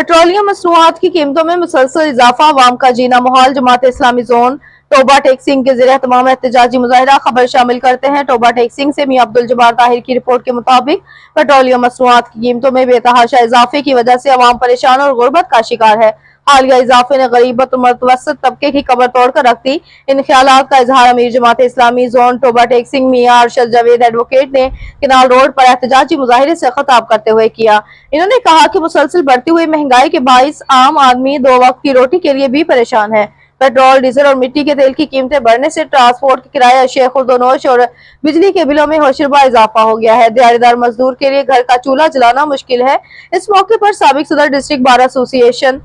Petroleum मसनूआत की कीमतों में मुसलसल इजाफा, अवाम का जीना मुहाल। जमात इस्लामी जोन टोबा टेक्सिंग के ज़रिए तमाम एहतजाजी मुजाहिरा। खबर शामिल करते हैं टोबा टेक्सिंग से। मियां अब्दुल जब्बार ताहिर की रिपोर्ट के मुताबिक पेट्रोलियम मसनूआत की कीमतों में बेतहाशा इजाफे की वजह से अवाम परेशान और गुर्बत का शिकार है। हालिया इजाफे ने गरीबत और मतवसत तबके की कमर तोड़ कर रख दी। इन ख्यालात का इजहार अमीर जमात इस्लामी जोन टोबा टेक्सिंग मियां अरशद जावेद एडवोकेट ने किनाल रोड पर एहतजाजी मुजाहिरे से खिताब करते हुए किया। इन्होंने कहा कि मुसलसल बढ़ती हुई महंगाई के बाइस आम आदमी दो वक्त की रोटी के लिए भी परेशान है। पेट्रोल, डीजल और मिट्टी के तेल की कीमतें बढ़ने से ट्रांसपोर्ट के किराए, अशिया खुर्दोनोश और बिजली के बिलों में होशरुबा इजाफा हो गया है। दिहाड़ीदार मजदूर के लिए घर का चूल्हा जलाना मुश्किल है। इस मौके पर साबिक सदर डिस्ट्रिक्ट बार एसोसिएशन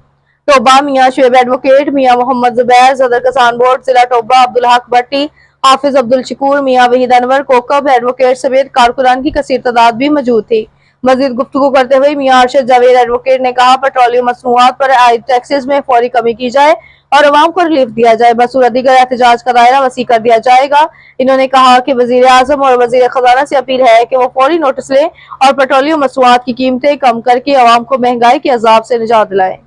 टोबा मियां शुएब एडवोकेट, मियां मोहम्मद जुबैर सदर किसान बोर्ड जिला टोबा, अब्दुल हक भट्टी, हाफिज अब्दुल शकूर, मियां वहीद अनवर कोकब एडवोकेट समेत कारकुनान की कसीर तादाद भी मौजूद थी। मजीद गुफ्तगू करते हुए मियां अरशद जावेद एडवोकेट ने कहा, पेट्रोलियम मसनूआत पर आयद टैक्सेस में फौरी कमी की जाए और अवाम को रिलीफ दिया जाए। बसूरत दीगर एहतजाज का दायरा वसी कर दिया जाएगा। इन्होंने कहा कि वजीर आजम और वजीर खजाना से अपील है कि वो फौरी नोटिस लें और पेट्रोलियम मसनूआत की कीमतें कम करके अवाम को महंगाई के अजाब से निजात दिलाएं।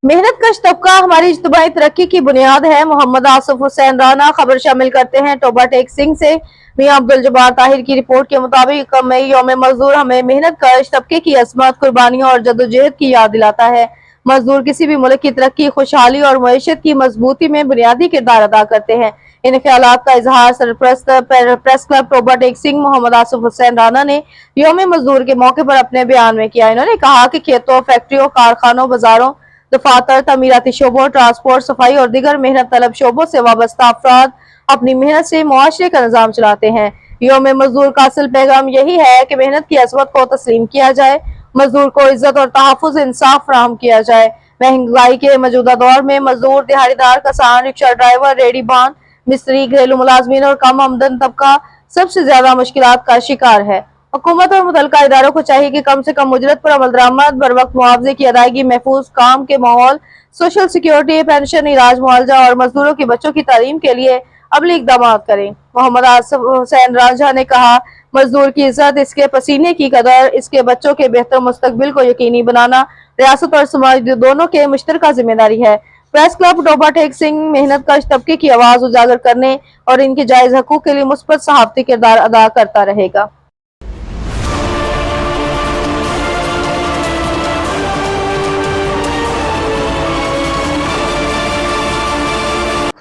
मेहनत कश तबका हमारी इज्तिमाई तरक्की की बुनियाद है। मोहम्मद आसिफ हुसैन राना। खबर शामिल करते हैं टोबा टेक्सिंग से। मियां अब्दुल जब्बार ताहिर की रिपोर्ट के मुताबिक मई यौम मजदूर हमें मेहनत कश तबके की अजमत, कुर्बानियों और जद्दोजहद की याद दिलाता है। मजदूर किसी भी मुल्क की तरक्की, खुशहाली और मईशत की मजबूती में बुनियादी किरदार अदा करते हैं। इन ख्यालात का इजहार सरप्रस्त प्रेस क्लब टोबा टेक्सिंग मोहम्मद आसिफ हुसैन राना ने यौम मजदूर के मौके पर अपने बयान में किया। इन्होंने कहा कि खेतों, फैक्ट्रियों, कारखानों, बाजारों, दफातर, तमीराती शोबों, ट्रांसपोर्ट, सफाई और दीगर मेहनत तलब शोबों से वाबस्ता अफराद अपनी मेहनत से मुआशरे का निजाम चलाते हैं। यौम मजदूर का असल पैगाम यही है कि मेहनत की अजमत को तस्लीम किया जाए, मजदूर को इज्जत और तहफ़्फ़ुज़ इंसाफ फराहम किया जाए। महंगाई के मौजूदा दौर में मजदूर, दिहाड़ीदार, किसान, रिक्शा ड्राइवर, रेडी बान, मिस्त्री, घरेलू मुलाजमीन और कम आमदन तबका सबसे ज्यादा मुश्किलात का शिकार है। हुकूमत और मुतल्लिका इदारों को चाहिए कि कम से कम उजरत पर अमल दरामद, बर वक्त मुआवजे की अदायगी, महफूज काम के माहौल, सोशल सिक्योरिटी, पेंशन, इलाज मुआवजा और मजदूरों के बच्चों की तालीम के लिए अमली इक़दाम करें। मोहम्मद आसिफ हुसैन राजा ने कहा, मजदूर की इज्जत, इसके पसीने की कदर, इसके बच्चों के बेहतर मुस्तकबिल को यकीनी बनाना रियासत और समाज दोनों के मुश्तरका जिम्मेदारी है। प्रेस क्लब टोबा टेक्सिंग मेहनत कश तबके की आवाज उजागर करने और इनके जायज हकूक के लिए मुस्बत सहाफती किरदार अदा करता रहेगा।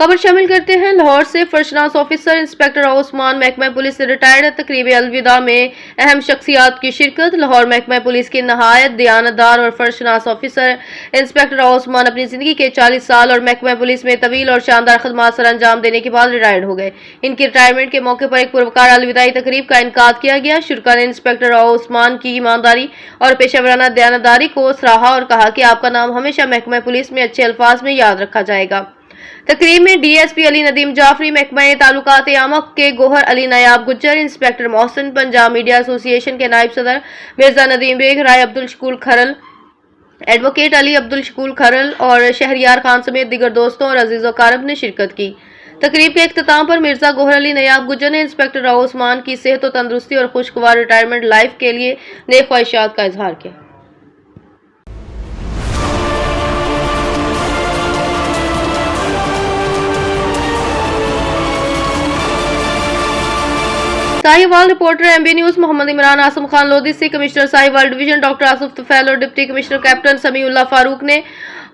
खबर शामिल करते हैं लाहौर से। फर्शनास ऑफिसर इंस्पेक्टर ओस्मान महकमा पुलिस से रिटायर्ड। तकरीब अलविदा में अहम शख्सियात की शिरकत। लाहौर महकमा पुलिस के नहायत दयानतदार और फर्शनास ऑफिसर इंस्पेक्टर ओस्मान अपनी जिंदगी के 40 साल और महकमा पुलिस में तवील और शानदार खदमात सर अंजाम देने के बाद रिटायर्ड हो गए। इनकी रिटायरमेंट के मौके पर एक पुरवकार अलविदाई तकरीब का इनकाद किया गया। शुरका ने इंस्पेक्टर ओस्मान की ईमानदारी और पेशावराना दयानतदारी को सराहा और कहा कि आपका नाम हमेशा महकमा पुलिस में अच्छे अल्फाज में याद रखा जाएगा। तकरीब में डीएसपी अली नदीम जाफरी, महकमा तालुकात आमक के गोहर अली नायाब Gujjar, inspector Mohsin, Punjab media association के नायब सदर मिर्जा नदीम बेग, राय अब्दुल शकूर खरल, एडवोकेट अली अब्दुल शकूर खरल और शहरियार खान समेत दीगर दोस्तों और अजीज व कारब ने शिरकत की। तकरीब के इख्तिताम पर मिर्जा गोहर अली नायाब गुज्जर ने इंस्पेक्टर ओस्मान की सेहत और तंदुरुस्ती और खुशगवार रिटायरमेंट लाइफ के लिए नेक ख्वाहिशात का इजहार किया। Sahiwal reporter MB news Mohammad Imran Asam Khan Lodhi से। Commissioner Sahiwal division doctor Asif Tufail और deputy commissioner captain Samiullah Farooq ने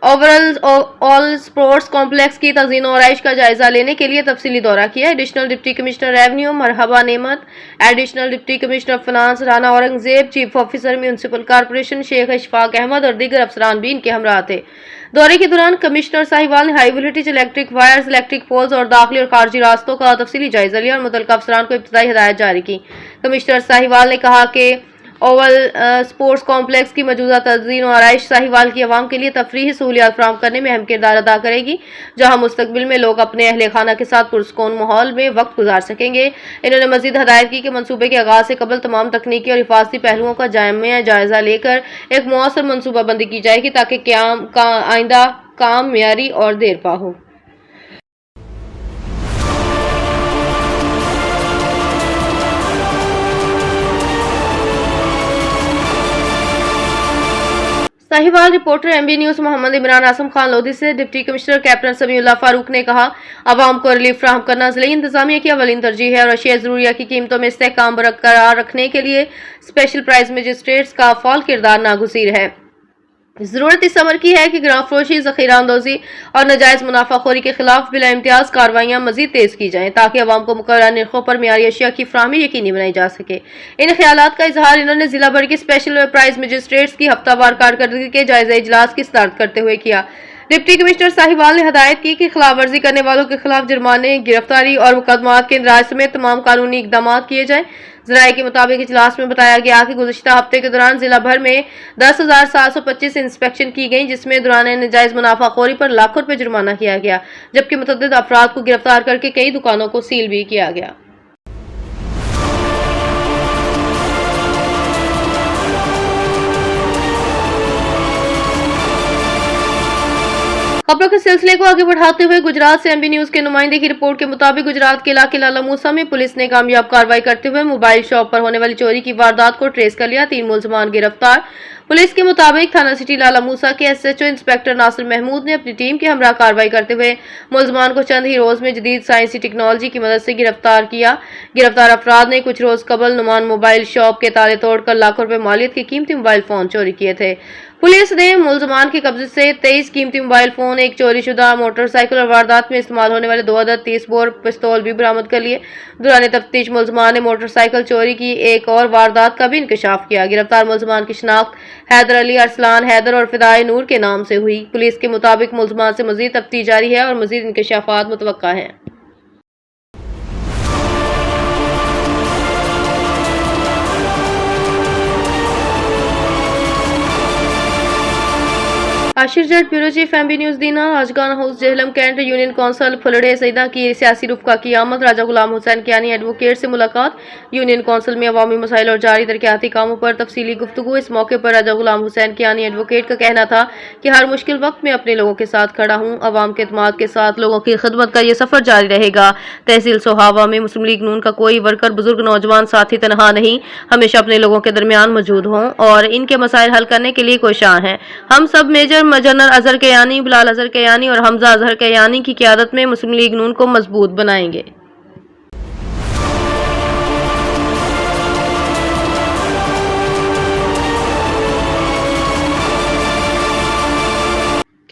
ओवरऑल ऑल स्पोर्ट्स कॉम्प्लेक्स की तज़ीन और आइश का जायजा लेने के लिए तफसीली दौरा किया। Additional deputy commissioner revenue Marhaba Nemat, additional deputy commissioner finance Rana Aurangzeb, chief officer municipal corporation Sheikh Ishfaq Ahmed और दीगर अफसरान भी इनके हमरा थे। दौरे के दौरान कमिश्नर साहिवाल ने high voltage electric wires, electric poles और दाखिली और खारजी रास्तों का तफसीली जायजा लिया और मुतल्लिका अफसरान को इब्तिदाई हिदायत जारी की। कमिश्नर साहिवाल ने कहा कि ओवल स्पोर्ट्स कॉम्प्लेक्स की मौजूदा तज़ीन और आराइश साहिवाल की आवाम के लिए तफरीही सहूलियात फराहम करने में अहम किरदार अदा करेगी, जहां मुस्तकबिल में लोग अपने अहले खाना के साथ पुरसकून माहौल में वक्त गुजार सकेंगे। इन्होंने मजीद हदायत की कि मनसूबे के आगाज से कबल तमाम तकनीकी और हिफाजती पहलुओं का जायजा लेकर एक मौसर मनसूबाबंदी की जाएगी ताकि आइंदा काम मियारी और देरपा हो। Sahiwal reporter MB news Mohammad Imran Asam Khan Lodhi से deputy commissioner captain Samiullah Farooq ने कहा, आवाम को रिलीफ फराहम करना ज़िले इंतजामिया की अवलीन तरजीह है और अशिया ज़रूरिया की कीमतों में इस्तेहकाम बरकरार रखने के लिए स्पेशल प्राइस मजिस्ट्रेट्स का फाल किरदार नागुज़ीर है। जरूरत इस अमर की है कि गिरां फरोशी, ज़ख़ीरा अंदोज़ी और नाजायज़ मुनाफाखोरी के खिलाफ बिला इम्तियाज़ कार्रवाइयाँ मज़ीद तेज़ की जाएँ ताकि अवाम को मुकर्रर निर्खों पर मियारी अशिया की फराहमी यकीनी बनाई जा सके। इन ख्यालात का इजहार इन्होंने जिला भर की स्पेशल प्राइस मजिस्ट्रेट्स की हफ्तावार कारकर्दगी के जायजा इजलास की सदारत करते हुए किया। डिप्टी कमिश्नर साहिवाल ने हदायत की कि खिलाफ वर्जी करने वालों के खिलाफ जुर्माने, गिरफ्तारी और मुकदमात के इंदराज समेत तमाम कानूनी इकदाम किए जाएं। ज़राए के मुताबिक इजलास में बताया गया कि गुज़श्ता हफ्ते के दौरान जिला भर में 10,725 इंस्पेक्शन की गई, जिसमें दौरान नाजायज़ मुनाफाखोरी पर लाखों रुपए जुर्माना किया गया, जबकि मुतअद्दिद अफराद को गिरफ्तार करके कई दुकानों को सील भी किया गया। खबरों के सिलसिले को आगे बढ़ाते हुए गुजरात से एमबी न्यूज के नुमाइंदे की रिपोर्ट के मुताबिक गुजरात के इलाके लाला मूसा में पुलिस ने कामयाब कार्रवाई करते हुए मोबाइल शॉप पर होने वाली चोरी की वारदात को ट्रेस कर लिया। 3 मुलजमान गिरफ्तार। पुलिस के मुताबिक थाना सिटी लाला मूसा के एसएचओ इंस्पेक्टर नासिर महमूद ने अपनी टीम के हमरा कार्रवाई करते हुए मुलजमान को चंद ही रोज में जदीद साइंसी टेक्नोलॉजी की मदद से गिरफ्तार किया। गिरफ्तार अफराद ने कुछ रोज कबल नुमान मोबाइल शॉप के ताले तोड़कर लाखों रुपए मालियत के कीमती मोबाइल फोन चोरी किए थे। पुलिस ने मुलजमान के कब्जे से 23 कीमती मोबाइल फोन, एक चोरीशुदा मोटरसाइकिल और वारदात में इस्तेमाल होने वाले 2 अदद 30 बोर पिस्तौल भी बरामद कर लिए। दौरान तफ्तीश मुलजमान ने मोटरसाइकिल चोरी की एक और वारदात का भी इंकशाफ किया। गिरफ्तार मुलजमान की शिनाख्त हैदर अली, अरसलान हैदर और फिदाए नूर के नाम से हुई। पुलिस के मुताबिक मुलजमान से मजीद तफ्तीश जारी है और मजीद इंकशाफात मुतवक्का है। Ashir Jutt, bureau chief MB news Dina. Rajgan house Jhelum cantt union council फुलड़े सईदा की सियासी रुफ़का की आमद। राजा गुलाम हुसैन कियानी एडवोकेट से मुलाकात। यूनियन कौंसिल में अवामी मसाइल और जारी तरक्याती कामों पर तफसीली गुफ्तगू। इस मौके पर राजा गुलाम हुसैन कियानी एडवोकेट का कहना था कि हर मुश्किल वक्त में अपने लोगों के साथ खड़ा हूँ। अवाम के एतमाद के साथ लोगों की खिदमत का ये सफर जारी रहेगा। तहसील सोहावा में मुस्लिम लीग नून का कोई वर्कर, बुजुर्ग, नौजवान साथी तनहा नहीं, हमेशा अपने लोगों के दरमियान मौजूद हों और इनके मसाइल हल करने के लिए कोशां हैं। हम सब मेजर जनरल अजहर कयानी, बिलाल अजहर कयानी और हमजा अजहर कयानी की क़यादत में मुस्लिम लीग नून को मजबूत बनाएंगे।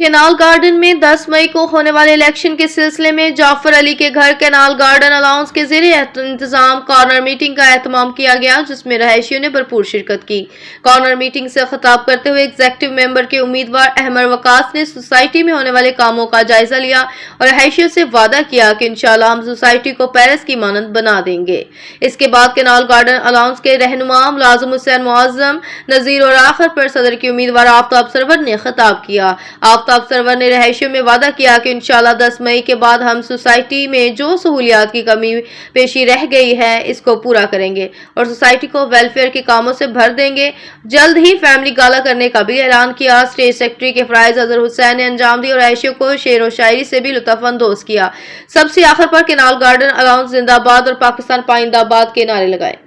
कैनाल गार्डन में 10 मई को होने वाले इलेक्शन के सिलसिले में जाफर अली के घर कैनाल गार्डन अलाउंस के ज़रिए इंतजाम कॉर्नर मीटिंग का एहतमाम किया गया, जिसमें रहायशियों ने भरपूर शिरकत की। कॉर्नर मीटिंग से खिताब करते हुए एग्जेक्टिव मेंबर के उम्मीदवार अहमद वकास ने सोसाइटी में होने वाले कामों का जायजा लिया और रहायशियों से वादा किया कि इंशाल्लाह हम सोसाइटी को पेरिस की मानंद बना देंगे। इसके बाद कैनाल गार्डन अलाउंस के रहनुमा मुलाजिम हुसैन मुआज्जम नजीर और आखिर पर सदर के उम्मीदवार आफ्ताब सरवर ने खिताब किया। आफ्ताब सरवर ने रहायशियों में वादा किया कि इंशाल्लाह 10 मई के बाद हम सोसाइटी में जो सहूलियात की कमी पेशी रह गई है इसको पूरा करेंगे और सोसाइटी को वेलफेयर के कामों से भर देंगे। जल्द ही फैमिली गाला करने का भी ऐलान किया। स्टेट सेक्रेटरी के फराइज अजहर हुसैन ने अंजाम दी और रहायशियों को शेर और शायरी से भी लुत्फ अंदोज किया। सबसे आखिर पर कैनाल गार्डन अलाउंस जिंदाबाद और पाकिस्तान पाइंदाबाद के नारे लगाए।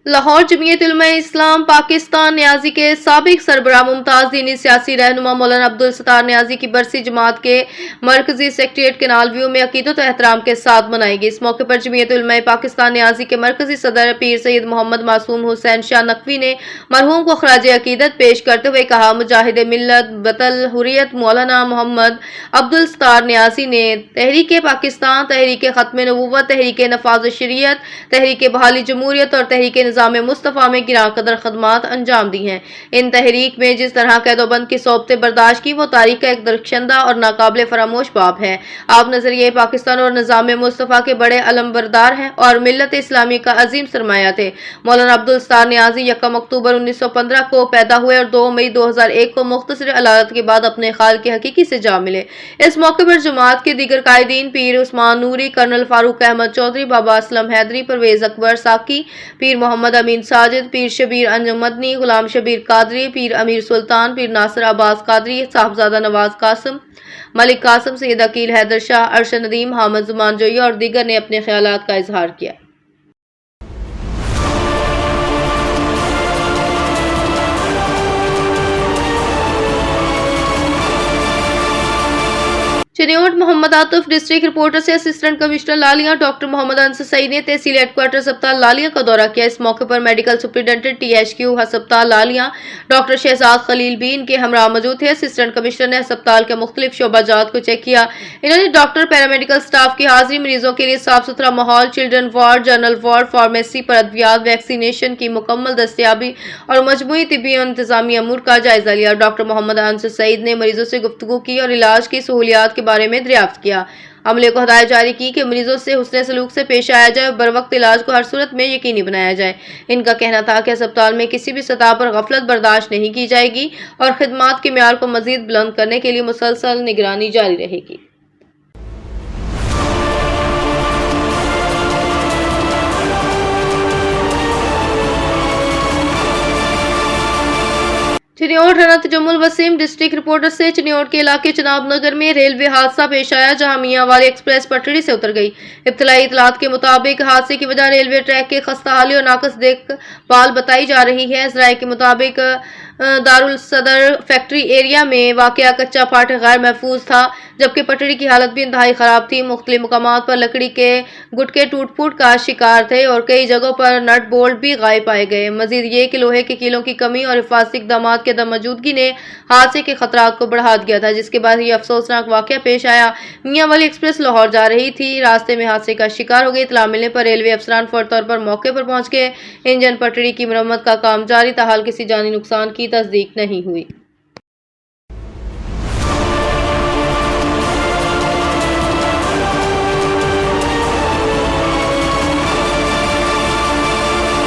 लाहौर जमीयत उलमा इस्लाम पाकिस्तान न्याजी के साबिक सरबराह मुमताज दीनी सियासी रहनुमा मौलाना अब्दुल सत्तार न्याजी की बरसी जमात के मरकजी सेक्रेटेरिएट कैनाल व्यू में अकीदत और एहतराम के साथ मनाई गई। इस मौके पर जमीयत उलमा पाकिस्तान न्याजी के मरकजी सदर पीर सैयद मोहम्मद मासूम हुसैन शाह नकवी ने मरहूम को खराज अकीदत पेश करते हुए कहा, मुजाहिद मिल्लत बतल हुर्रियत मौलाना मोहम्मद अब्दुल सत्तार न्याजी ने तहरीक पाकिस्तान, तहरीक खत्म नबूवत, तहरीक नफाज शरीयत, तहरीक बहाली जमहूरियत और तहरीक निज़ाम मुस्तफ़ा में गिरां कदर खदमात अंजाम दी हैं। इन तहरीक में जिस तरह कैदोबंद की सोबतें बर्दाश्त की वो तारीख का एक दरख्शंदा और नाकाबिल फरामोश बाब है। आप नजरिए पाकिस्तान और निज़ाम मुस्तफ़ा के बड़े अलमबरदार हैं और मिल्लत इस्लामी का अजीम सरमाया थे। मौलाना अब्दुल सत्तार न्याजी 1 अक्टूबर 1915 को पैदा हुए और 2 मई 2001 को मुख्तसर अलादत के बाद अपने खाल के हकीकी से जा मिले। इस मौके पर जमात के दीगर कायदीन पीर उस्मान नूरी, कर्नल फारूक अहमद चौधरी, बाबा असलम हैदरी, परवेज अकबर साकी, पीर मोहम्मद मोहम्मद अमीन साजिद, पीर शबीर अंजुम मदनी, गुलाम शबीर कादरी, पीर अमीर सुल्तान, पीर नासिर अब्बास कादरी, साहबजादा नवाज कासिम, मलिक कासिम, सैयद अकील हैदर शाह, अरशद नदीम, हामिद जुमान जोई और दीगर ने अपने ख्यालात का इजहार किया। चिन्योट मोहम्मद आतिफ डिस्ट्रिक्ट रिपोर्टर से असिस्टेंट कमिश्नर लालिया डॉक्टर मोहम्मद अंसर सईद ने तहसील हेडक्वार्टर अस्पताल लालिया का दौरा किया। इस मौके पर मेडिकल सुपरिटेंडेंट THQ अस्पताल लालिया डॉक्टर शहजाद खलील भी इनके हमरा मौजूद थे। असिस्टेंट कमिश्नर ने अस्पताल के मुख्तलिफ शोबाजात को चेक किया। इन्होंने डॉक्टर पैरामेडिकल स्टाफ की हाजिरी, मरीजों के लिए साफ सुथरा माहौल, children ward, general ward, pharmacy पर अद्वियात, वैक्सीनेशन की मुकम्मल दस्तयाबी और मजमूई तिब्बी और इंतजामी अमूर का जायजा लिया। डॉक्टर मोहम्मद अंसर सईद ने मरीजों से गुफ्तगू की और इलाज की सहूलियात के बारे में दरियाफ्त किया। अमले को हदायत जारी की कि मरीजों से हुस्न सलूक से पेश आया जाए और बर वक्त इलाज को हर सूरत में यकीनी बनाया जाए। इनका कहना था कि अस्पताल में किसी भी सतह पर गफलत बर्दाश्त नहीं की जाएगी और खिदमात के मेयार को मजीद बुलंद करने के लिए मुसलसल निगरानी जारी रहेगी। चिन्योट रनत जमुल वसीम डिस्ट्रिक्ट रिपोर्टर से चिन्योट के इलाके चनाब नगर में रेलवे हादसा पेश आया, जहां मियां वाली एक्सप्रेस पटरी से उतर गई। इब्तदाई इतलात के मुताबिक हादसे की वजह रेलवे ट्रैक के खस्ताहाली और नाकस देखभाल बताई जा रही है। जराये के मुताबिक दारुल सदर फैक्ट्री एरिया में वाकया कच्चा फाटक गैर महफूज था, जबकि पटरी की हालत भी इंतहाई खराब थी। मुख्तलिफ मुकामात पर लकड़ी के गुटके टूट फूट का शिकार थे और कई जगहों पर नट बोल्ट भी गायब पाए गए। मजीद ये कि लोहे के कीलों की कमी और हिफाजती इक़दामात की मौजूदगी ने हादसे के खतरात को बढ़ा दिया था, जिसके बाद ये अफसोसनाक वाकया पेश आया। मियां वाली एक्सप्रेस लाहौर जा रही थी, रास्ते में हादसे का शिकार हो गई। इत्तला मिलने पर रेलवे अफसरान फौरी तौर पर मौके पर पहुंच गए। इंजन पटरी की मरम्मत का काम जारी, ताहाल किसी जानी नुकसान की तस्दीक नहीं हुई।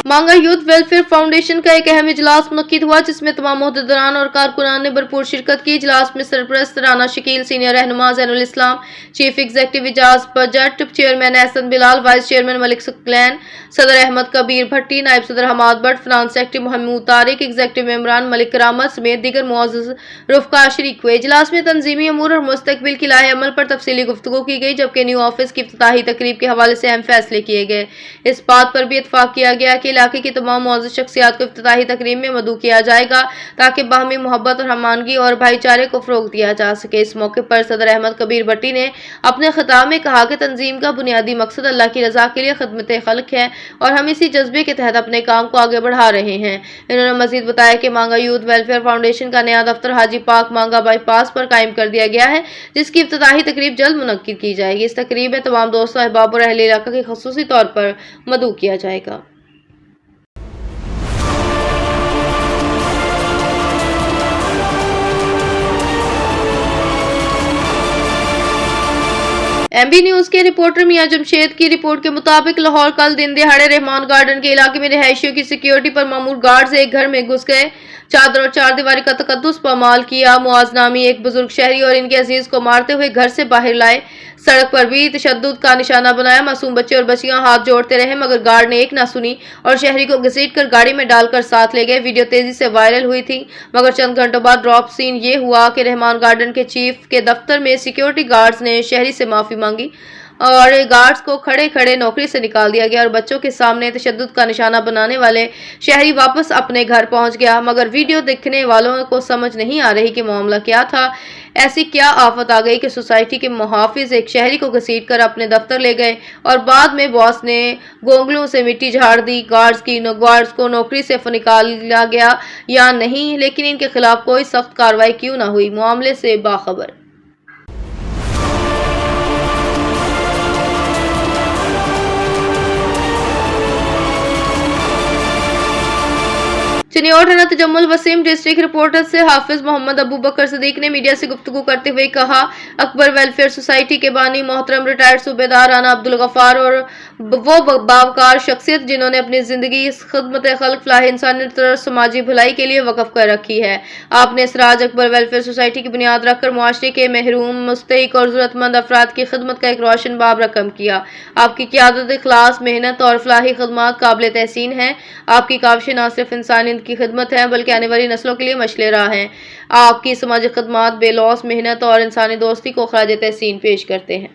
मांगा यूथ वेलफेयर फाउंडेशन का एक अहम इजलास मुनक्किद हुआ, जिसमें तमाम मुहतदरान और कारकुनान ने भरपूर शिरकत की। इजलास में सरपरस्त राना शकील, सीनियर रहनुमा ज़ैनुल इस्लाम, चीफ एग्जीक्यूटिव इजाज बजट, chairman Ahsan Bilal, vice chairman Malik Saqlain, सदर अहमद कबीर भट्टी, नायब सदर Hammad Butt, finance secretary Mahmood Tariq, executive मेंबरान मलिक करामत समेत दीगर मुअज़्ज़ज़ रुफ़का शरीक हुए। इजलास में तंजीमी अमूर और मुस्तकबिल की लाहे अमल पर तफसीली गुफ्तगू की गई, जबकि न्यू ऑफिस की इफ्तिताही तकरीब के हवाले से अहम फैसले किए गए। इस बात पर भी इत्तफाक किया गया कि इलाके की तमाम मुअज़्ज़ज़ शख्सियात को इफ्तिताही तकरीब में मदऊ किया जाएगा, ताकि बाहमी मोहब्बत और हमआनगी और भाईचारे को फ़रोग़ दिया जा सके। इस मौके पर सदर अहमद कबीर भट्टी ने अपने खिताब में कहा कि तंजीम का बुनियादी मकसद अल्लाह की रज़ा के लिए खिदमत खल्क़ है और हम इसी जज्बे के तहत अपने काम को आगे बढ़ा रहे हैं। इन्होंने मज़ीद बताया कि मांगा यूथ वेलफेयर फाउंडेशन का नया दफ्तर हाजी पाक मांगा बाईपास पर कायम कर दिया गया है, जिसकी इफ्तिताही तकरीब जल्द मुनक्किद की जाएगी। इस तकरीब में तमाम दोस्तों, अहबाब और अहले इलाका के ख़ुसूसी तौर पर मदऊ किया जाएगा। MB न्यूज के रिपोर्टर मियां जमशेद की रिपोर्ट के मुताबिक लाहौर कल दिन दिहाड़े रहमान गार्डन के इलाके में रिहायशियों की सिक्योरिटी पर मामूर गार्ड्स एक घर में घुस गए, चादर और चार दीवारी का तकद्दुस पामाल किया। मुआज नामी एक बुजुर्ग शहरी और इनके अजीज को मारते हुए घर से बाहर लाए, सड़क पर भी तशद्दुद का निशाना बनाया। मासूम बच्चे और बच्चियां हाथ जोड़ते रहे, मगर गार्ड ने एक ना सुनी और शहरी को घसीट कर गाड़ी में डालकर साथ ले गए। वीडियो तेजी से वायरल हुई थी, मगर चंद घंटों बाद ड्रॉप सीन ये हुआ कि रहमान गार्डन के चीफ के दफ्तर में सिक्योरिटी गार्ड्स ने शहरी से माफी मांगी और गार्ड्स को खड़े खड़े नौकरी से निकाल दिया गया और बच्चों के सामने तशद्दुद का निशाना बनाने वाले शहरी वापस अपने घर पहुंच गया। मगर वीडियो देखने वालों को समझ नहीं आ रही कि मामला क्या था। ऐसी क्या आफत आ गई कि सोसाइटी के मुहाफिज एक शहरी को घसीट कर अपने दफ्तर ले गए और बाद में बॉस ने गोंगलों से मिट्टी झाड़ दी। गार्ड्स को नौकरी से निकाला गया या नहीं, लेकिन इनके खिलाफ कोई सख्त कार्रवाई क्यों न हुई, मामले से बाखबर। चिन्योट रनत जमुल वसीम डिस्ट्रिक्ट रिपोर्टर से हाफिज मोहम्मद अबू बकर सदीक ने मीडिया से गुफ्तगू करते हुए कहा, अकबर वेलफेयर सोसाइटी के बानी मोहतरम रिटायर्ड सूबेदार राना अब्दुल गफ्फार और वो बावकार शख्सियत जिन्होंने अपनी जिंदगी इस खिदमत खल्क फलाह इंसानियत और समाजी भलाई के लिए वक्फ कर रखी है। आपने सिराज अकबर वेलफेयर सोसाइटी की बुनियाद रखकर मुआशरे के महरूम, मुस्तहिक और जरूरतमंद अफराद की खिदमत का एक रोशन बाब रकम किया। आपकी क़यादत, इखलास, मेहनत और फलाही खिदमत काबिल तहसीन है। आपकी काविशें न सिर्फ इंसानियत की खिदमत है बल्कि आने वाली नस्लों के लिए मशले राह हैं। आपकी समाजी खिदमत बेलौस मेहनत और इंसानी दोस्ती को खराज तहसीन पेश करते हैं।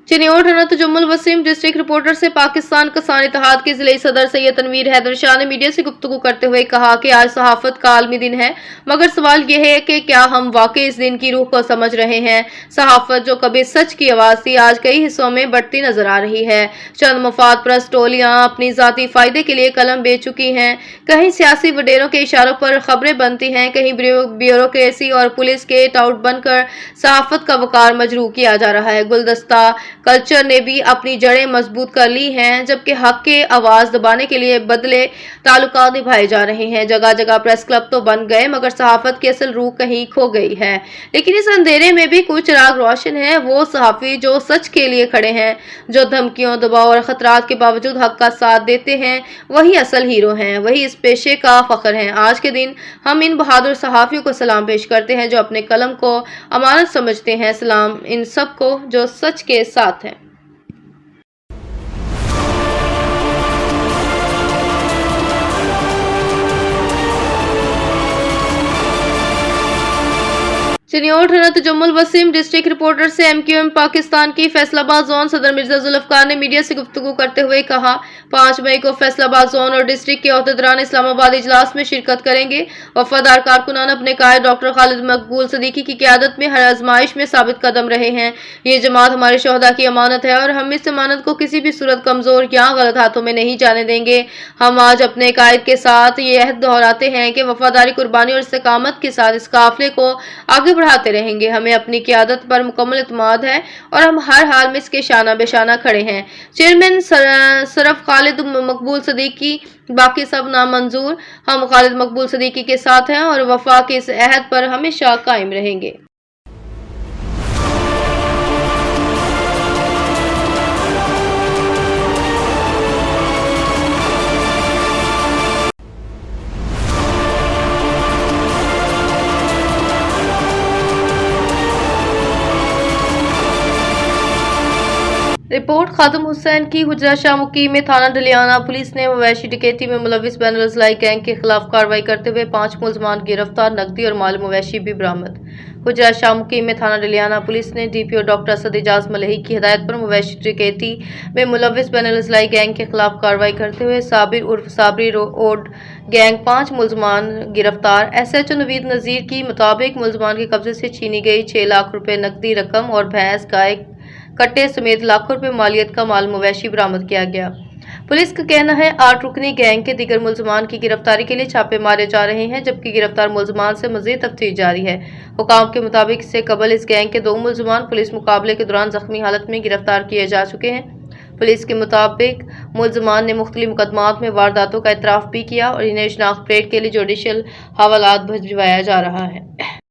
चिन्योट हनत जुम्मल वसीम डिस्ट्रिक्ट रिपोर्टर से पाकिस्तान किसान इत्तेहाद के जिले सदर सैयद तनवीर हैदर शाह ने मीडिया से गुफ्तगू करते हुए कहा कि आज सहाफत का आलमी दिन है, मगर सवाल यह है कि क्या हम वाकई इस दिन की रूह को समझ रहे हैं। सहाफत जो कभी सच की आवाज थी आज कई हिस्सों में बढ़ती नजर आ रही है। चंद मफाद परस्त टोलियां अपनी जाती फायदे के लिए कलम बेच चुकी हैं। कहीं सियासी वडेरों के इशारों पर खबरें बनती हैं, कहीं ब्यूरोक्रेसी और पुलिस के टाउट बनकर सहाफत का वकार मजरूह किया जा रहा है। गुलदस्ता कल्चर ने भी अपनी जड़ें मजबूत कर ली हैं, जबकि हक के आवाज दबाने के लिए बदले ताल्लुकात निभाए जा रहे हैं। जगह जगह प्रेस क्लब तो बन गए मगर सहाफत की असल रूह कहीं खो गई है। लेकिन इस अंधेरे में भी कुछ चिराग रोशन है, वो सहाफी जो सच के लिए खड़े हैं, जो धमकियों, दबाव और खतरात के बावजूद हक का साथ देते हैं, वही असल हीरो हैं, वही इस पेशे का फख्र हैं। आज के दिन हम इन बहादुर सहाफियों को सलाम पेश करते हैं जो अपने कलम को अमानत समझते हैं। सलाम इन सब को जो सच के साथ है। चिन्योट हनत जुम्मल वसीम डिस्ट्रिक्ट रिपोर्टर से MQM पाकिस्तान की फैसलाबाद जोन सदर मिर्जा जुल्फकार ने मीडिया से गुफ्तगू करते हुए कहा, 5 मई को फैसलाबाद जोन और डिस्ट्रिक्ट के अहदेदारान इस्लामाबाद इजलास में शिरकत करेंगे। वफादार कारकुनान अपने कायद डॉक्टर खालिद मकबूल सदीकी की क़यादत में हर आजमाइश में साबित कदम रहे हैं। ये जमात हमारे शोहदा की अमानत है और हम इस अमानत को किसी भी सूरत कमजोर या गलत हाथों में नहीं जाने देंगे। हम आज अपने कायद के साथ ये अहद दोहराते हैं कि वफादारी, कुर्बानी और इस्तेकामत के साथ इस काफिले को आगे बढ़ाते रहेंगे। हमें अपनी क़यादत पर मुकम्मल इत्मीनान है और हम हर हाल में इसके शाना बेशाना खड़े हैं। चेयरमैन सरफ खालिद मकबूल सदीकी, बाकी सब नामंजूर। हम खालिद मकबूल सदीकी के साथ हैं और वफा के इस अहद पर हमेशा कायम रहेंगे। रिपोर्ट खादम हुसैन की। हुजरा शाह मुकीम में थाना डलियाना पुलिस ने मवेशी डकैती में मुलविस बैनुल-अज़लाई गैंग के खिलाफ कार्रवाई करते हुए 5 मुलजमान गिरफ्तार, नकदी और माल मवेशी भी बरामद। हुजरा शाह मुकीम में थाना डलियाना पुलिस ने DPO डॉक्टर असद एजाज मलही की हिदायत पर मवेशी डकैती में मुलविस बैनुल-अज़लाई गैंग के खिलाफ कार्रवाई करते हुए साबिर उर्फ साबरी रोड गैंग 5 मुलजमान गिरफ्तार। SHO नवीद नज़ीर की मुताबिक मुलजमान के कब्जे से छीनी गई 6 लाख रुपए नकदी रकम और भैंस गाय कट्टे समेत लाखों रुपए मालियत का माल मवेशी बरामद किया गया। पुलिस का कहना है 8 रुकनी गैंग के दीगर मुलजमान की गिरफ्तारी के लिए छापे मारे जा रहे हैं, जबकि गिरफ्तार मुलजमान से मजीद तफ्तीश जारी है। हुकाम के मुताबिक इससे कबल इस गैंग के 2 मुलजमान पुलिस मुकाबले के दौरान जख्मी हालत में गिरफ्तार किए जा चुके हैं। पुलिस के मुताबिक मुलजमान ने मुख्तलिफ मुकदमात में वारदातों का इतराफ भी किया और इन्हें शनाख्त परेड के लिए जुडिशल हवालात भिजवाया जा रहा है।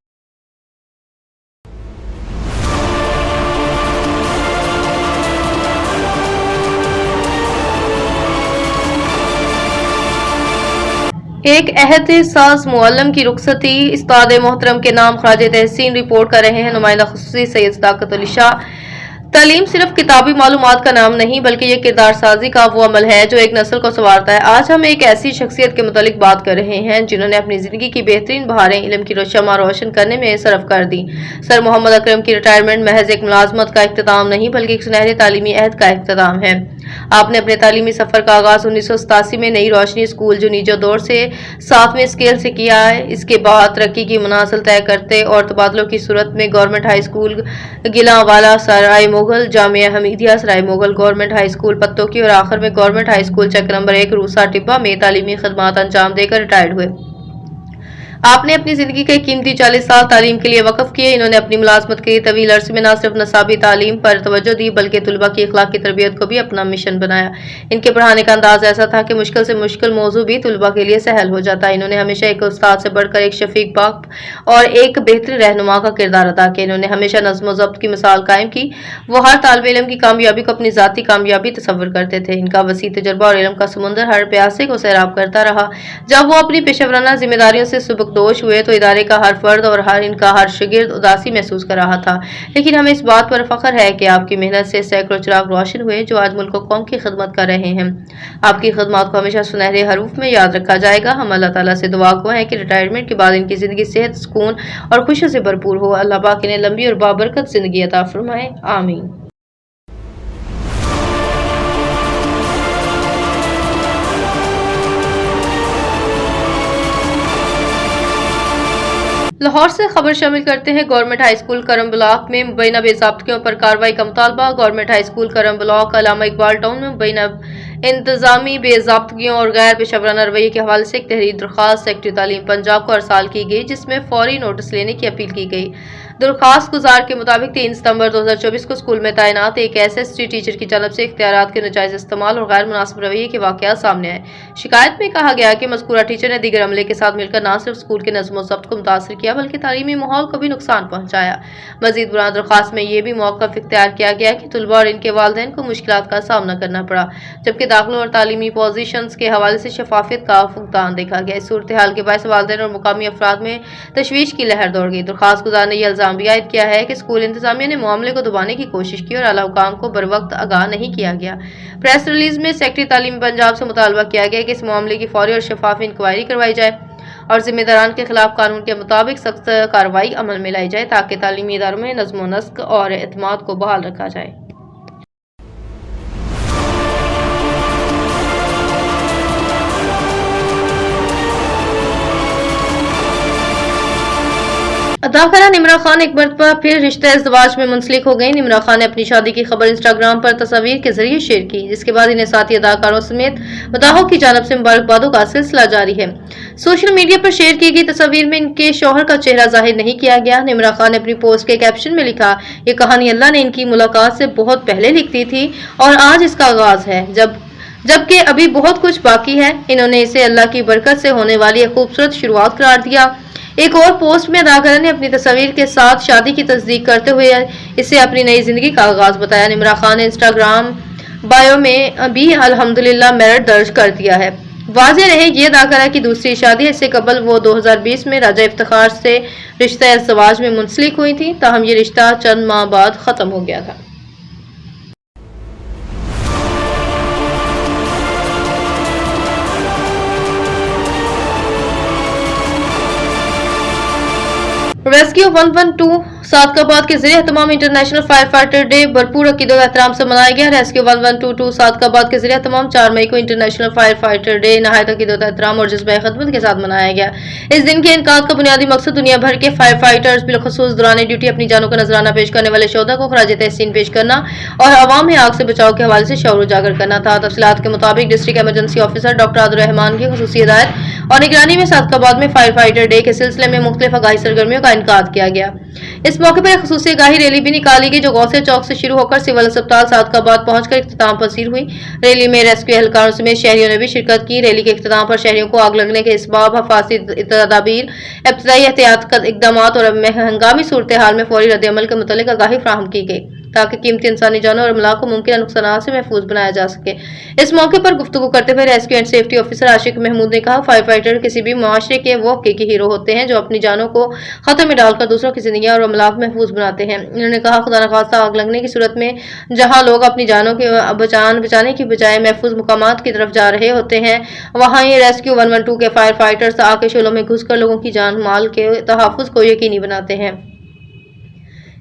एक एहतसास मुअल्लम की रुखसती उस्ताद मोहतरम के नाम खराज तहसीन रिपोर्ट कर रहे हैं नुमाइंदा खुसूसी सैयद सदाकत अली शाह। तालीम सिर्फ किताबी मालूमात का नाम नहीं बल्कि ये किरदार साजी का वो अमल है जो एक नस्ल को संवारता है। आज हम एक ऐसी शख्सियत के मुतालिक बात कर रहे हैं जिन्होंने अपनी जिंदगी की बेहतरीन बहारें इल्म की शमा रोशन करने में सरफ कर दी। सर मोहम्मद अकरम की रिटायरमेंट महज एक मुलाजमत का इख्तिताम नहीं बल्कि एक सुनहरे तालीमी अहद का इख्तिताम है। आपने अपने तालीमी सफर का आगाज 1987 में नई रोशनी स्कूल जुनीजो दौर से 7वें स्केल से किया है। इसके बाद तरक्की की मुनासिल तय करते और तबादलों की सूरत में गवर्नमेंट हाई स्कूल गिलांवाला सराय मोगल, जामिया हमीदिया सराय Mughal, government high school Pattoki और आखिर में गवर्नमेंट हाई स्कूल चक नंबर 1 रूसा टिब्बा में तालीमी खदमात अंजाम देकर रिटायर्ड हुए। आपने अपनी जिंदगी के कीमती 40 साल तालीम के लिए वक्फ किए। इन्होंने अपनी मुलाजमत के तवील अरसे में न सिर्फ नसाबी तालीम पर तवज्जो दी बल्कि तुलबा की अखलाक की तरबियत को भी अपना मिशन बनाया। इनके पढ़ाने का अंदाज ऐसा था कि मुश्किल से मुश्किल मौजू भी तुलबा के लिए सहल हो जाता। इन्होंने हमेशा एक उस्ताद से बढ़कर एक शफीक बाप और एक बेहतर रहनुमा का किरदार अदा किया। इन्होंने हमेशा नज़्म व ज़ब्त की मिसाल कायम की। वो हर तालिब इल्म की कामयाबी को अपनी ज़ाती कामयाबी तसव्वुर करते थे। इनका वसी तजुर्बा और इल्म का समुंदर हर प्यासे को सैराब करता रहा। जब वो अपनी पेशेवराना जिम्मेदारियों से सुबकदोश हुए तो इदारे का हर फर्द और इनका हर शागिर्द उदासी महसूस कर रहा था। लेकिन हमें इस बात पर फख्र है कि आपकी मेहनत से सैकड़ों चिराग रोशन हुए जो आज मुल्क और कौम की खिदमत कर रहे हैं। आपकी खिदमत को हमेशा सुनहरे हरूफ में याद रखा जाएगा। हम अल्लाह ताला से दुआ को है कि रिटायरमेंट के बाद इनकी जिंदगी सेहत, सुकून और खुशियों से भरपूर हो। अल्लाह पाक इन्हें लंबी और बाबरकत जिंदगी अता फरमाए। आमीन। लाहौर से खबर शामिल करते हैं। गवर्नमेंट हाई स्कूल करम ब्लॉक में मुबैना बेज़ाब्तियों पर कार्रवाई का मुतालबा। गवर्नमेंट हाई स्कूल करम ब्लॉक अल्लामा इकबाल टाउन में मुबैना इंतजामी बेज़ाब्तियों और गैर पेशेवराना रवैये के हवाले से एक तहरीर दरख्वास्त सेक्रेटरी तालीम पंजाब को अरसाल की गई, जिसमें फौरी नोटिस लेने की अपील की गई। दरख्वास्त गुजार के मुताबिक 3 सितंबर 2024 को स्कूल में तैनात एक SST टीचर की जानब से इख्तियारात के नाजायज इस्तेमाल और गैर मुनासिब रवैये के वाक़यात सामने आए। शिकायत में कहा गया कि मज़कूरा टीचर ने दीगर अमले के साथ मिलकर न सिर्फ स्कूल के नज़्म व ज़ब्त को मुतासर किया बल्कि तालीमी माहौल को भी नुकसान पहुँचाया। मज़ीद बुनियाद दरख्वास्त में यह भी मौक़िफ़ इख्तियार किया गया कि तुलबा और इनके वालिदैन को मुश्किलात का सामना करना पड़ा, जबकि दाखिलों और तालीमी पोजीशंस के हवाले से शफाफियत का फुकदान देखा गया। इस सूरत हाल के बायस वालिदैन और मुकामी अफराद में तशवीश की लहर दौड़ गई। दरख्वास्त गुजार ने यह इल्ज़ाम भी आयद किया है कि स्कूल इंतजामिया ने मामले को दबाने की कोशिश की और आला हुकाम को बर वक्त आगाह नहीं किया गया। प्रेस रिलीज में सेक्रेटरी तालीम पंजाब से मुतालबा किया गया कि इस मामले की फौरी और शफाफ इंक्वायरी करवाई जाए और जिम्मेदारान के खिलाफ कानून के मुताबिक सख्त कार्रवाई अमल में लाई जाए ताकि तालीमी इदारों में नज़्म व नस्क और एतमाद को बहाल रखा जाए। अदाकारा निमरा खान एक मरतबा फिर रिश्ते इज़्दिवाज में मुंसलिक हो गई। निमरा खान ने अपनी शादी की खबर इंस्टाग्राम पर तस्वीर के जरिए शेयर की, जिसके बाद इन्हें साथी अदाकारों समेत मदाहों की जानब से मुबारकबादों का सिलसिला जारी है। सोशल मीडिया पर शेयर की गई तस्वीर में इनके शौहर का चेहरा जाहिर नहीं किया गया। निमरा खान ने अपनी पोस्ट के कैप्शन में लिखा, ये कहानी अल्लाह ने इनकी मुलाकात से बहुत पहले लिख दी थी और आज इसका आगाज है, जबकि अभी बहुत कुछ बाकी है। इन्होंने इसे अल्लाह की बरकत से होने वाली एक खूबसूरत शुरुआत करार दिया। एक और पोस्ट में अदाकारा ने अपनी तस्वीर के साथ शादी की तस्दीक करते हुए इसे अपनी नई जिंदगी का आगाज बताया। निमरा खान ने इंस्टाग्राम बायो में अभी अल्हम्दुलिल्लाह मेरिट दर्ज कर दिया है। वाज़ेह रहे ये अदाकारा की दूसरी शादी है। इससे कबल वो 2020 में राजा इफ्तिखार से रिश्ता इज़्दिवाज में मुंसलिक हुई थी, ताहम ये रिश्ता चंद माह बाद खत्म हो गया था। रेस्क्यू 112 सादकाबाद के ज़रिए तमाम इंटरनेशनल फायर फाइटर डे भरपूर अकीदत एहतराम से मनाया गया। रेस्क्यू 112 सादकाबाद के ज़रिए तमाम 4 मई को इंटरनेशनल फायर फाइटर डे नहायत अकीदत एहतराम और जज्बे खिदमत के साथ मनाया गया। इस दिन के इनकाद का बुनियादी मकसद दुनिया भर के फायर फाइटर्स बिलखसूस दौरान ड्यूटी अपनी जानों का नजराना पेश करने वाले शोधा को खराज तहसीन पेश करना और अवाम में आग से बचाव के हवाले से शऊर उजागर करना था। तफसीलात के मुताबिक district emergency officer doctor Adil Rahman की खुसूसी हिदायत और निगरानी में सादकाबाद में फायर फाइटर डे के सिलसिले में मुख्तलिफ आगाही सरगर्मियों का इनकाद किया गया। इस मौके पर खुसूसी आगाही रैली भी निकाली गई जो गौसे चौक से शुरू होकर सिविल अस्पताल सादकाबाद पहुंचकर इख्तिताम पसीर हुई। रैली में रेस्क्यू एहलकारों समेत शहरियों ने भी शिरकत की। रैली के इख्तिताम पर शहरियों को आग लगने के इसबाब, हफाजी तदाबीर, इब्तदाई एहतियात इकदाम और हंगामी सूरत हाल में फौरी रद्द-ए-अमल के मुतालिक आगाही फ्राहम की गई ताकि कीमती इंसानी जानों और अमलाक को मुमकिन नुकसान से महफूज बनाया जा सके। इस मौके पर गुफ्तगू करते हुए रेस्क्यू एंड सेफ्टी ऑफिसर आशिक महमूद ने कहा, फायर फाइटर किसी भी मुआशरे के वो हकीकी हीरो होते हैं जो अपनी जानों को खतरे में डालकर दूसरों की जिंदगी और अमलाक महफूज बनाते हैं। उन्होंने कहा, खुदा न खास्ता आग लगने की सूरत में जहाँ लोग अपनी जानों के बचाने की बजाय महफूज मुकामात की तरफ जा रहे होते हैं, वहाँ ये रेस्क्यू 112 के फायर फाइटर्स आग के शोलों में घुसकर लोगों की जान माल के तहफ़्फ़ुज़ को यकीनी बनाते हैं।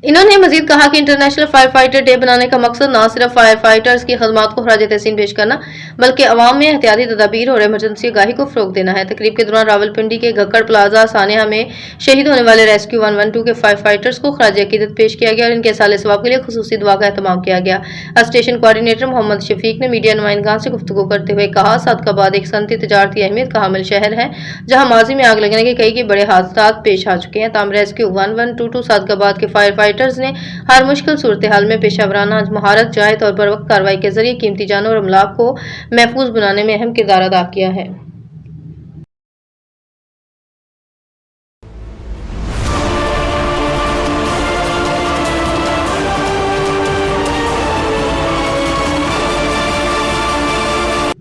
इन्होंने मजीद कहा कि इंटरनेशनल फायर फाइटर डे बनाने का मकसद न सिर्फ फायर फाइटर्स की खदमात को खराज तहसीन पेश करना बल्कि अवाम में एहतियाती तदाबीर और इमरजेंसी आगाही को फरोग देना है। तकरीब के दौरान रावलपिंडी के घक्कड़ प्लाजा सानिया में शहीद होने वाले रेस्क्यू 112 के फायर फाइटर्स को खराज अकीदत पेश किया गया और इनके साले सवाब के लिए खुसूसी दुआ का एहतमाम किया गया। स्टेशन कोऑर्डिनेटर मोहम्मद शफीक ने मीडिया नुमाइंदगान से गुफ्तगू करते हुए कहा, सादकाबाद एक सनती तजारती अहमियत का हामिल शहर है जहाँ माजी में आग लगने के कई बड़े हादसा पेश आ चुके हैं। ताम रेस्क्यू 1122 सादकाबाद के फायर फाइटर्स ने हर मुश्किल सूरत हाल में पेशावराना महारत जायद और बरवक्त कार्रवाई के जरिए कीमती जानों और अमलाक को महफूज बनाने में अहम किरदार अदा किया है।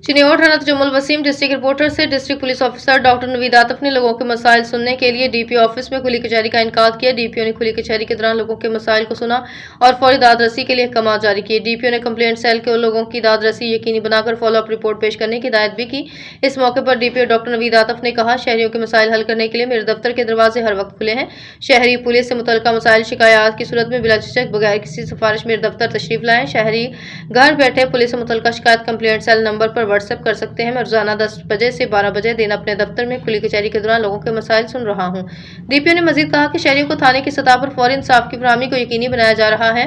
चिन्योर थाना जमुल वसीम डिस्ट्रिक्ट रिपोर्टर से district police officer doctor Naveed Atif ने लोगों के मसाइल सुनने के लिए डीपीओ ऑफिस में खुली कचहरी का इनकाद किया। डीपीओ ने खुली कचहरी के दौरान लोगों के मसाइल को सुना और फौरी दाद रसी के लिए अहकाम जारी किए। डीपीओ ने कंप्लेंट सेल के लोगों की दाद रसी यकीनी बनाकर फॉलोअप रिपोर्ट पेश करने की हिदायत भी की। इस मौके पर डीपीओ डॉक्टर नवीद आतिफ ने कहा, शहरियों के मसाइल हल करने के लिए मेरे दफ्तर के दरवाजे हर वक्त खुले हैं। शहरी पुलिस से मुतल्लिका मसाइल शिकायत की सूरत में बिला झिझक बगैर किसी सिफारिश मेरे दफ्तर तशरीफ लाएं। शहरी घर बैठे पुलिस से मुतल्लिका शिकायत कंप्लेंट सेल नंबर पर व्हाट्सएप कर सकते हैं। मैं रोजाना 10 बजे से 12 बजे दिन अपने दफ्तर में खुली कचहरी के दौरान लोगों के मसाइल सुन रहा हूं। डीपीओ ने मजीद कहा कि शहरियों को थाने की सतह पर फौरी इंसाफ की फराहमी को यकीनी बनाया जा रहा है।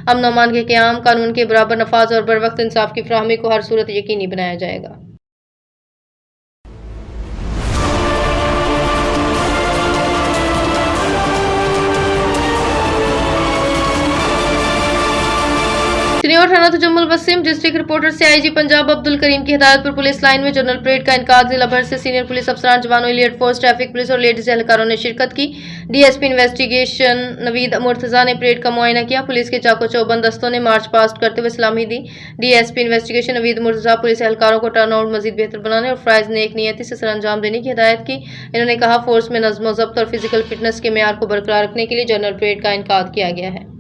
अमन अमान के क़याम, कानून के बराबर नफाज और बर वक्त इंसाफ की फराहमी को हर सूरत यकीनी बनाया जाएगा। चिन्योर थाना जमुल वसीम डिस्ट्रिक्ट रिपोर्टर से आईजी पंजाब अब्दुल करीम की हिदायत पर पुलिस लाइन में जनरल परेड का इनकाद जिला भर से सीनियर पुलिस अफसरान, जवानों, एलियट फोर्स, ट्रैफिक पुलिस और लेडीज एहलकारों ने शिरकत की। डीएसपी इन्वेस्टिगेशन नवीद मुर्तजा ने परेड का मुआयना किया। पुलिस के चाको चौबंद दस्तों ने मार्च पास्ट करते हुए सलामी दी। DSP investigation Naveed Murtaza police एहलकारों को टर्नआउट मजीद बेहतर बनाने और फ्राइज नेक नियति से सरअंजाम देने की हिदायत की। इन्होंने कहा, फोर्स में नज्म व ज़ब्त और फिजिकल फिटनेस के मेयार को बरकरार रखने के लिए जनरल परेड का इनकाद किया गया है।